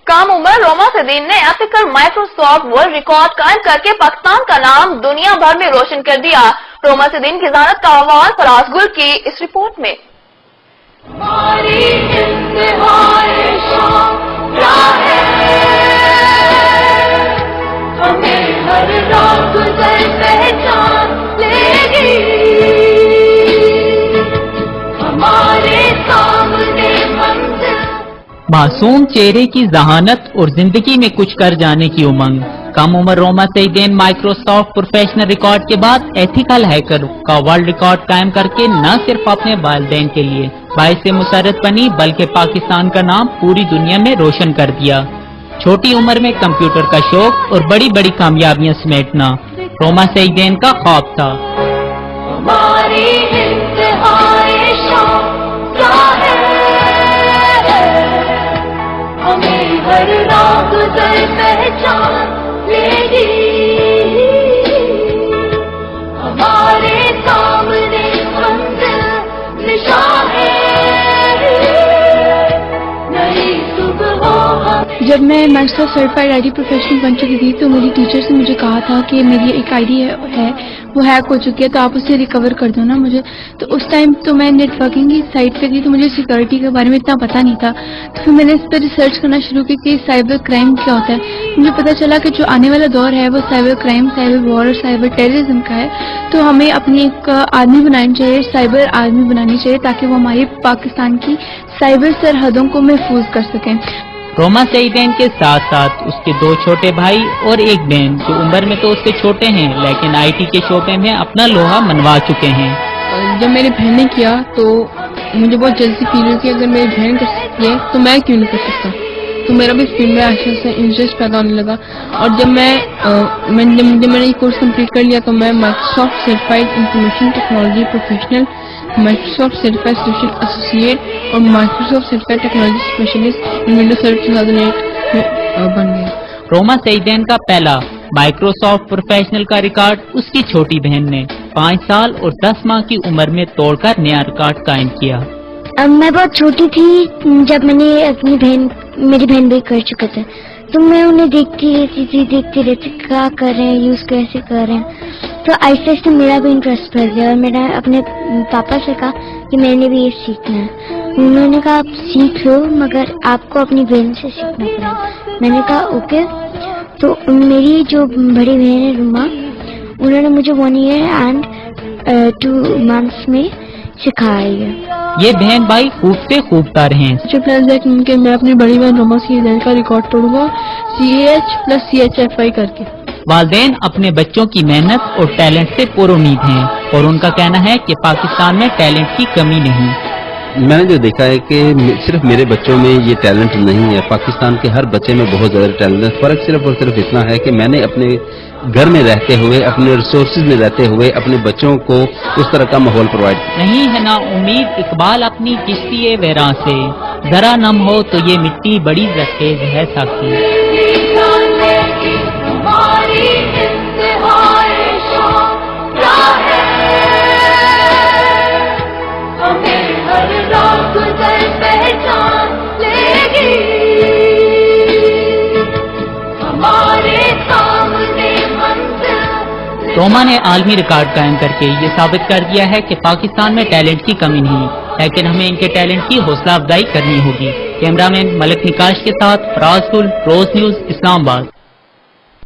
कम उम्र रोमा सदीन ने अब तक माइक्रोसॉफ्ट वर्ल्ड रिकॉर्ड कायम करके पाकिस्तान का नाम दुनिया भर में रोशन कर दिया। रोमा सदीन की ज़ियारत का आवाज फराज गुल की इस रिपोर्ट में। मासूम चेहरे की जहानत और जिंदगी में कुछ कर जाने की उमंग। कम उम्र रोमा सईदीन माइक्रोसॉफ्ट प्रोफेशनल रिकॉर्ड के बाद एथिकल हैकर का वर्ल्ड रिकॉर्ड कायम करके न सिर्फ अपने वालिदैन के लिए बाइस मुसरत बनी बल्कि पाकिस्तान का नाम पूरी दुनिया में रोशन कर दिया। छोटी उम्र में कंप्यूटर का शौक और बड़ी बड़ी कामयाबियां समेटना रोमा सईदीन का ख्वाब था। हर रात गुजर पहचान लेगी, हमारे सामने मंजिल निशान है, नई सुबह हमें। जब मैं माइक्रोसॉफ्ट सर्टिफाइड आईटी प्रोफेशनल बन चुकी थी तो मेरी टीचर ने मुझे कहा था कि मेरी एक आईडी है वो हैक हो चुकी है तो आप उसे रिकवर कर दो ना मुझे। तो उस टाइम तो मैं नेटवर्किंग की साइट पे थी तो मुझे सिक्योरिटी के बारे में इतना पता नहीं था। तो फिर मैंने इस पर रिसर्च करना शुरू की कि साइबर क्राइम क्या होता है। मुझे पता चला कि जो आने वाला दौर है वो साइबर क्राइम, साइबर वॉर और साइबर टेररिज्म का है। तो हमें अपनी एक आर्मी बनानी चाहिए, साइबर आर्मी बनानी चाहिए ताकि वो हमारी पाकिस्तान की साइबर सरहदों को महफूज कर सकें। रोमा सईदीन के साथ साथ उसके दो छोटे भाई और एक बहन जो उम्र में तो उससे छोटे हैं लेकिन आईटी के शोबे में अपना लोहा मनवा चुके हैं। जब मेरी बहन ने किया तो मुझे बहुत जल्दी फील हुई कि अगर मेरी बहन कर सकती है तो मैं क्यों नहीं कर सकता। तो मेरा भी फील्ड में आशा से इंटरेस्ट पैदा होने लगा। और जब मैंने ये कोर्स कंप्लीट कर लिया तो मैं Microsoft certified information technology professional, Microsoft certified solution associate और Microsoft certified technology specialist in Windows server 2008 में बन गया। रोमा सईदीन का पहला माइक्रोसॉफ्ट प्रोफेशनल का रिकॉर्ड उसकी छोटी बहन ने 5 साल और 10 माह की उम्र में तोड़कर नया रिकॉर्ड कायम किया। मैं बहुत छोटी थी जब मैंने मेरी बहन भी कर चुका था तो मैं उन्हें देखती रहती क्या कर रहे हैं, यूज कैसे कर रहे हैं। तो आहिस्ते आहिस्ते मेरा भी इंटरेस्ट बढ़ गया और मैंने अपने पापा से कहा कि मैंने भी ये सीखना है। उन्होंने कहा आप सीख लो मगर आपको अपनी बहन से सीखना पड़ेगा। मैंने कहा ओके। तो मेरी जो बड़ी बहन है रुमा, उन्होंने मुझे 1 ईयर एंड 2 मंथ्स में सिखाया है। ये बहन भाई खूब से खूब तार हैं। जो प्लान है कि मैं अपनी बड़ी बहन रोमा सईदीन का रिकॉर्ड तोड़ूंगा CH+CHFI करके। वालिदैन अपने बच्चों की मेहनत और टैलेंट से पुरुमीद हैं और उनका कहना है कि पाकिस्तान में टैलेंट की कमी नहीं। मैंने जो देखा है कि सिर्फ मेरे बच्चों में ये टैलेंट नहीं है, पाकिस्तान के हर बच्चे में बहुत ज्यादा टैलेंट है। फर्क सिर्फ और सिर्फ इतना है कि मैंने अपने घर में रहते हुए, अपने रिसोर्सेज में रहते हुए अपने बच्चों को उस तरह का माहौल प्रोवाइड नहीं है ना उम्मीद इकबाल अपनी किश्ती वेरा से, जरा नम हो तो ये मिट्टी बड़ी जखेज है साकी। रोमा ने आलमी रिकॉर्ड कायम करके ये साबित कर दिया है कि पाकिस्तान में टैलेंट की कमी नहीं, लेकिन हमें इनके टैलेंट की हौसला अफजाई करनी होगी। कैमरामैन मलिक निकाश के साथ फराज गुल, रोज न्यूज, इस्लामाबाद।